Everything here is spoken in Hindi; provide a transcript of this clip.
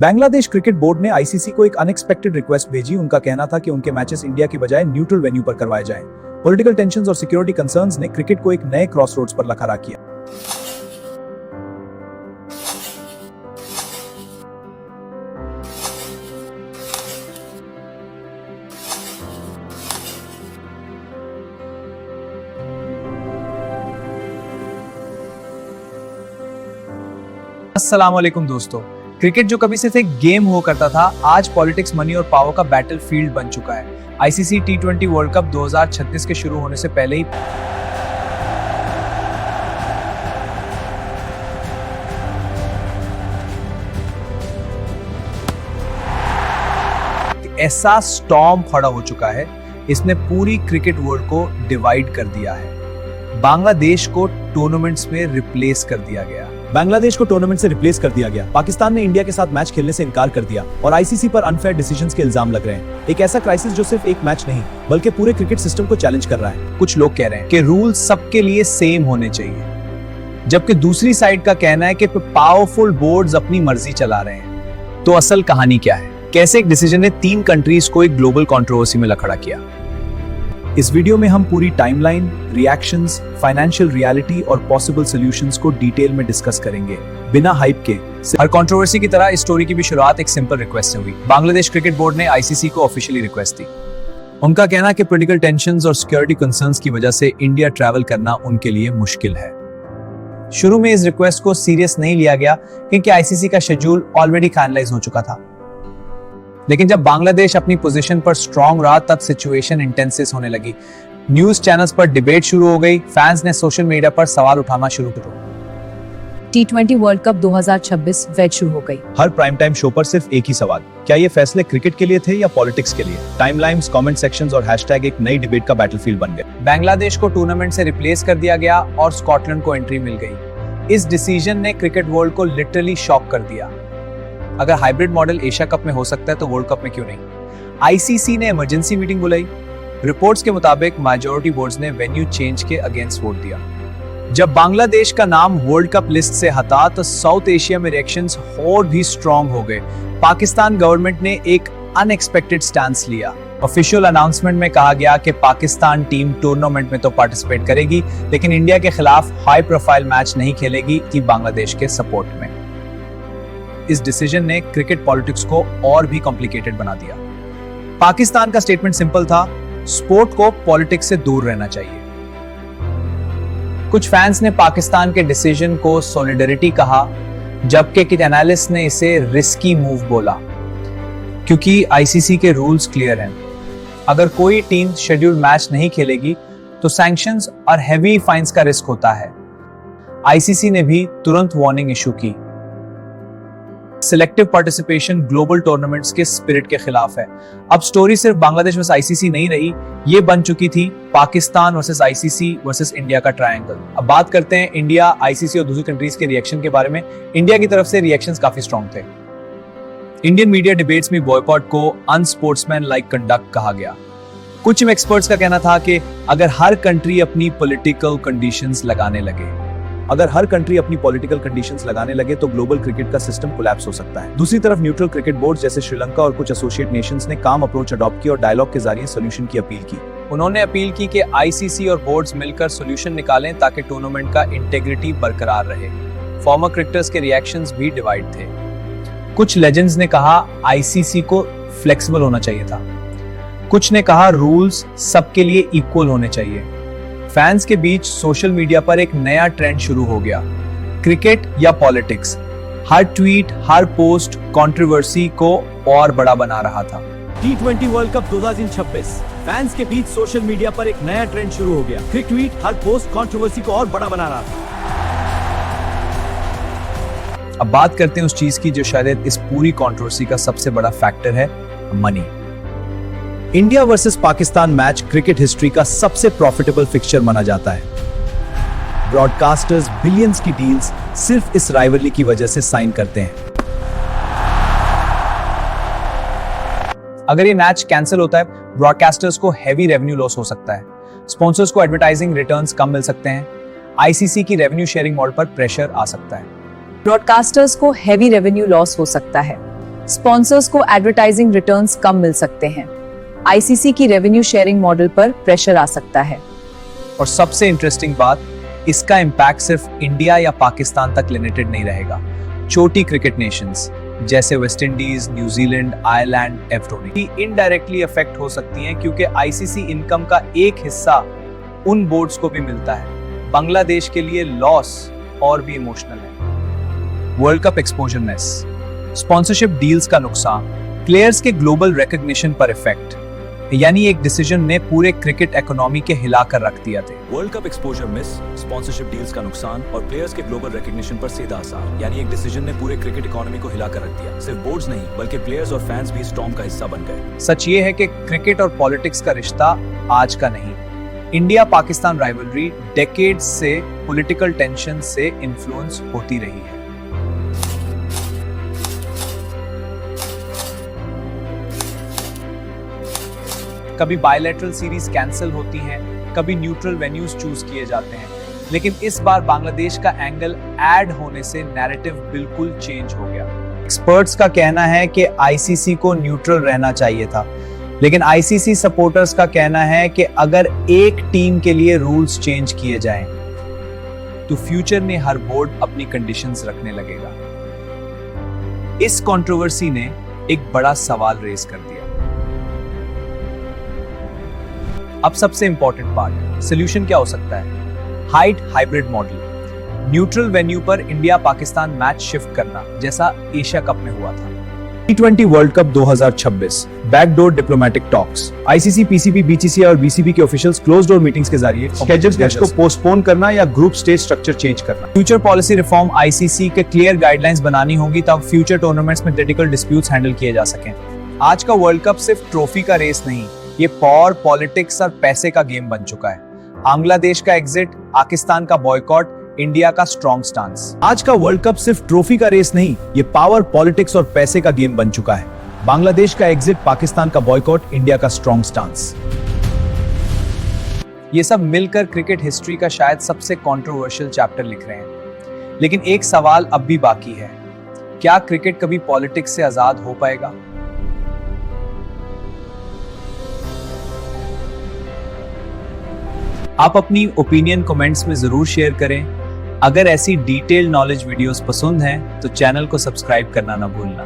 बांग्लादेश क्रिकेट बोर्ड ने आईसीसी को एक अनएक्सपेक्टेड रिक्वेस्ट भेजी। उनका कहना था कि उनके मैचेस इंडिया की बजाय न्यूट्रल वेन्यू पर करवाए जाएं। पॉलिटिकल टेंशंस और सिक्योरिटी कंसर्न्स ने क्रिकेट को एक नए क्रॉसरोड्स पर खड़ा किया। अस्सलाम वालेकुम दोस्तों, क्रिकेट जो कभी सिर्फ एक गेम हुआ करता था, आज पॉलिटिक्स, मनी और पावर का बैटलफील्ड बन चुका है। आईसीसी टी20 वर्ल्ड कप 2036 के शुरू होने से पहले ही ऐसा स्टॉर्म खड़ा हो चुका है, इसने पूरी क्रिकेट वर्ल्ड को डिवाइड कर दिया है। बांग्लादेश को टूर्नामेंट्स में रिप्लेस कर दिया गया। बांग्लादेश को टूर्नामेंट से रिप्लेस कर दिया गया। पाकिस्तान ने इंडिया के साथ मैच खेलने से इनकार कर दिया और आईसीसी पर अनफेयर डिसीजंस के इल्जाम लग रहे हैं। एक ऐसा क्राइसिस जो सिर्फ एक मैच नहीं बल्कि पूरे क्रिकेट सिस्टम को चैलेंज कर रहा है। कुछ लोग कह रहे हैं कि रूल्स सबके लिए सेम होने चाहिए, जबकि दूसरी साइड का कहना है कि पावरफुल बोर्ड्स अपनी मर्जी चला रहे हैं। तो असल कहानी क्या है? कैसे एक डिसीजन ने 3 कंट्रीज को एक ग्लोबल कंट्रोवर्सी में लखड़ा किया? इस वीडियो में हम पूरी टाइमलाइन, रिएक्शंस, फाइनेंशियल रियलिटी और पॉसिबल सॉल्यूशंस को डिटेल में डिस्कस करेंगे, बिना हाइप के। हर कंट्रोवर्सी की तरह इस स्टोरी की भी शुरुआत एक सिंपल रिक्वेस्ट से हुई। बांग्लादेश क्रिकेट बोर्ड ने आईसीसी को ऑफिशियली रिक्वेस्ट दी। उनका कहना कि पॉलिटिकल टेंशंस और सिक्योरिटी कंसर्न्स की वजह से इंडिया ट्रैवल करना उनके लिए मुश्किल है। शुरू में इस रिक्वेस्ट को सीरियस नहीं लिया गया क्योंकि आईसीसी का शेड्यूल ऑलरेडी फाइनलाइज हो चुका था। लेकिन जब बांग्लादेश अपनी पोजीशन पर स्ट्रांग रहा, तब सिचुएशन इंटेंसिस होने लगी। न्यूज चैनल्स पर डिबेट शुरू हो गई, फैंस ने सोशल मीडिया पर सवाल उठाना शुरू कर दिया। टी20 वर्ल्ड कप 2026 वेट शुरू हो गई। हर प्राइम टाइम शो पर सिर्फ एक ही सवाल, क्या ये फैसले क्रिकेट के लिए थे या पॉलिटिक्स के लिए? टाइमलाइंस, कमेंट सेक्शंस और हैशटैग एक नई डिबेट का बैटलफील्ड बन गए। बांग्लादेश को टूर्नामेंट से रिप्लेस कर दिया गया और स्कॉटलैंड को एंट्री मिल गई। इस डिसीजन ने क्रिकेट वर्ल्ड को लिटरली शॉक कर दिया। अगर हाइब्रिड मॉडल एशिया कप में हो सकता है तो वर्ल्ड कप में क्यों नहीं? आईसीसी ने इमरजेंसी मीटिंग बुलाई। रिपोर्ट्स के मुताबिक मेजॉरिटी बोर्ड्स ने वेन्यू चेंज के अगेंस्ट वोट दिया। जब बांग्लादेश का नाम वर्ल्ड कप लिस्ट से हटा तो साउथ एशिया में रिएक्शंस और भी स्ट्रांग हो गए। पाकिस्तान गवर्नमेंट ने एक अनएक्सपेक्टेड स्टैंस लिया। ऑफिशियल अनाउंसमेंट में कहा गया कि पाकिस्तान टीम टूर्नामेंट में तो पार्टिसिपेट करेगी, लेकिन इंडिया के खिलाफ हाई प्रोफाइल मैच नहीं खेलेगी कि बांग्लादेश के सपोर्ट में। इस डिसीजन ने क्रिकेट पॉलिटिक्स को और भी कॉम्प्लिकेटेड बना दिया। पाकिस्तान का स्टेटमेंट सिंपल था, स्पोर्ट को पॉलिटिक्स से दूर रहना चाहिए। कुछ फैंस ने पाकिस्तान के डिसीजन को सॉलिडरिटी कहा, जबकि कुछ एनालिस्ट ने इसे रिस्की मूव बोला, क्योंकि आईसीसी के रूल्स क्लियर हैं। अगर कोई टीम शेड्यूल्ड मैच नहीं खेलेगी तो सैंक्शंस और हेवी फाइन्स का रिस्क होता है। आईसीसी ने भी तुरंत वार्निंग इशू की। सिलेक्टिव पार्टिसिपेशन ग्लोबल टूर्नामेंट्स के स्पिरिट के खिलाफ है। अब स्टोरी सिर्फ बांग्लादेश वर्सेस आईसीसी नहीं रही, ये बन चुकी थी Pakistan versus ICC versus India का ट्रायंगल। अब बात करते हैं इंडिया, आईसीसी और दूसरी कंट्रीज के रिएक्शन के बारे में। इंडिया की तरफ से रिएक्शंस काफी स्ट्रांग थे। इंडियन मीडिया डिबेट्स में बॉयकॉट को अनस्पोर्ट्समैन लाइक कंडक्ट कहा गया। कुछ एक्सपर्ट्स का कहना था कि अगर हर कंट्री अपनी पॉलिटिकल कंडीशंस लगाने लगे तो ग्लोबल क्रिकेट का सिस्टम कोलैप्स हो सकता है। दूसरी तरफ न्यूट्रल क्रिकेट बोर्ड जैसे श्रीलंका और कुछ एसोसिएट नेशंस ने काम अप्रोच अडॉप्ट की और डायलॉग के जरिए सॉल्यूशन की अपील की। उन्होंने अपील की कि आईसीसी और बोर्ड्स मिलकर सॉल्यूशन निकालें ताकि टूर्नामेंट का इंटेग्रिटी बरकरार रहे। फॉर्मर क्रिकेटर्स के रिएक्शंस भी डिवाइड थे। कुछ लेजेंड्स ने कहा आईसीसी को फ्लेक्सिबल होना चाहिए था, कुछ ने कहा रूल्स सबके लिए इक्वल होने चाहिए। फैंस के बीच सोशल मीडिया पर एक नया ट्रेंड शुरू हो गया, क्रिकेट या पॉलिटिक्स। हर ट्वीट, हर पोस्ट कंट्रोवर्सी को और बड़ा बना रहा था। टी20 वर्ल्ड कप 2026, फैंस के बीच सोशल मीडिया पर एक नया ट्रेंड शुरू हो गया, क्रिकेट ट्वीट, हर पोस्ट कंट्रोवर्सी को और बड़ा बना रहा था। अब बात करते हैं उस चीज की जो शायद इस पूरी कंट्रोवर्सी का सबसे बड़ा फैक्टर है, money. India versus Pakistan match cricket history का सबसे प्रॉफिटेबल फिक्सचर माना जाता है। ब्रॉडकास्टर्स बिलियंस की डील्स सिर्फ इस राइवलरी की वजह से साइन करते हैं। अगर ये मैच कैंसिल होता है, ब्रॉडकास्टर्स को हेवी रेवेन्यू लॉस हो सकता है। स्पॉन्सर्स को एडवर्टाइजिंग रिटर्न्स कम मिल सकते हैं। आईसीसी की रेवेन्यू शेयरिंग मॉडल पर प्रेशर आ सकता है। ब्रॉडकास्टर्स को हेवी रेवेन्यू लॉस हो सकता है। स्पॉन्सर्स को एडवर्टाइजिंग रिटर्न्स कम मिल सकते हैं। आईसीसी की रेवेन्यू शेयरिंग मॉडल पर प्रेशर आ सकता है। और सबसे इंटरेस्टिंग बात, इसका इम्पैक्ट सिर्फ इंडिया या पाकिस्तान तक लिमिटेड नहीं रहेगा। छोटी क्रिकेट नेशंस जैसे वेस्ट इंडीज, न्यूजीलैंड, आयरलैंड, एवरोनी इनडायरेक्टली अफेक्ट हो सकती हैं, क्योंकि आईसीसी इनकम का एक हिस्सा उन बोर्ड्स को भी मिलता है। बांग्लादेश के लिए लॉस और भी इमोशनल है। वर्ल्ड कप एक्सपोजरनेस, स्पॉन्सरशिप डील्स का नुकसान, प्लेयर्स के ग्लोबल रिकॉग्निशन पर इफेक्ट, यानी एक डिसीजन ने पूरे क्रिकेट इकोनॉमी के हिलाकर रख दिया थे। World cup exposure miss, sponsorship deals का नुकसान और प्लेयर्स के ग्लोबल रिकॉग्निशन पर सीधा असर, यानी एक डिसीजन ने पूरे क्रिकेट इकोनॉमी को हिलाकर रख दिया। सिर्फ बोर्ड्स नहीं बल्कि प्लेयर्स और फैंस भी स्टॉर्म का हिस्सा बन गए। सच ये है कि क्रिकेट और पॉलिटिक्स का रिश्ता आज का नहीं। इंडिया पाकिस्तान राइवलरी डेकेड्स से पॉलिटिकल टेंशन से इन्फ्लुएंस होती रही है। कभी बायलैटरल सीरीज कैंसिल होती हैं, कभी न्यूट्रल वेन्यूज चूज किए जाते हैं, लेकिन इस बार बांग्लादेश का एंगल ऐड होने से नैरेटिव बिल्कुल चेंज हो गया। एक्सपर्ट्स का कहना है कि आईसीसी को न्यूट्रल रहना चाहिए था, लेकिन आईसीसी सपोर्टर्स का कहना है कि अगर एक टीम के लिए रूल्स चेंज किए जाएं, तो फ्यूचर में हर बोर्ड अपनी कंडीशंस रखने लगेगा। इस कंट्रोवर्सी ने एक बड़ा सवाल रेज कर दिया। अब सबसे इंपॉर्टेंट पार्ट, सॉल्यूशन क्या हो सकता है? हाइब्रिड मॉडल, न्यूट्रल वेन्यू पर इंडिया पाकिस्तान मैच शिफ्ट करना, जैसा एशिया कप में हुआ था। T20 world cup 2026, backdoor diplomatic talks, ICC, PCB, BCCI और बीसीबी के ऑफिशियल्स क्लोज डोर मीटिंग्स के जरिए स्केड्यूल्ड मैच को पोस्टपोन करना या ग्रुप स्टेज स्ट्रक्चर चेंज करना। फ्यूचर पॉलिसी रिफॉर्म, आईसीसी के क्लियर गाइडलाइंस बनानी होगी, तब फ्यूचर टूर्नामेंट्स में क्रिटिकल डिस्प्यूट्स हैंडल किए जा सकें। आज का वर्ल्ड कप सिर्फ ट्रॉफी का रेस नहीं, ये पावर, पॉलिटिक्स और पैसे का गेम बन चुका है। बांग्लादेश का एग्जिट, पाकिस्तान का बॉयकॉट, इंडिया का स्ट्रॉन्ग स्टांस। आज का वर्ल्ड कप सिर्फ ट्रॉफी का रेस नहीं, ये पावर, पॉलिटिक्स और पैसे का गेम बन चुका है। बांग्लादेश का एग्जिट, पाकिस्तान का बॉयकॉट, इंडिया का स्ट्रॉन्ग स्टांस। ये सब मिलकर क्रिकेट हिस्ट्री का शायद सबसे कंट्रोवर्शियल चैप्टर लिख रहे हैं। लेकिन एक सवाल अब भी बाकी है, क्या क्रिकेट कभी पॉलिटिक्स से आजाद हो पाएगा? आप अपनी ओपिनियन कमेंट्स में जरूर शेयर करें। अगर ऐसी डिटेल नॉलेज वीडियोस पसंद हैं तो चैनल को सब्सक्राइब करना ना भूलना।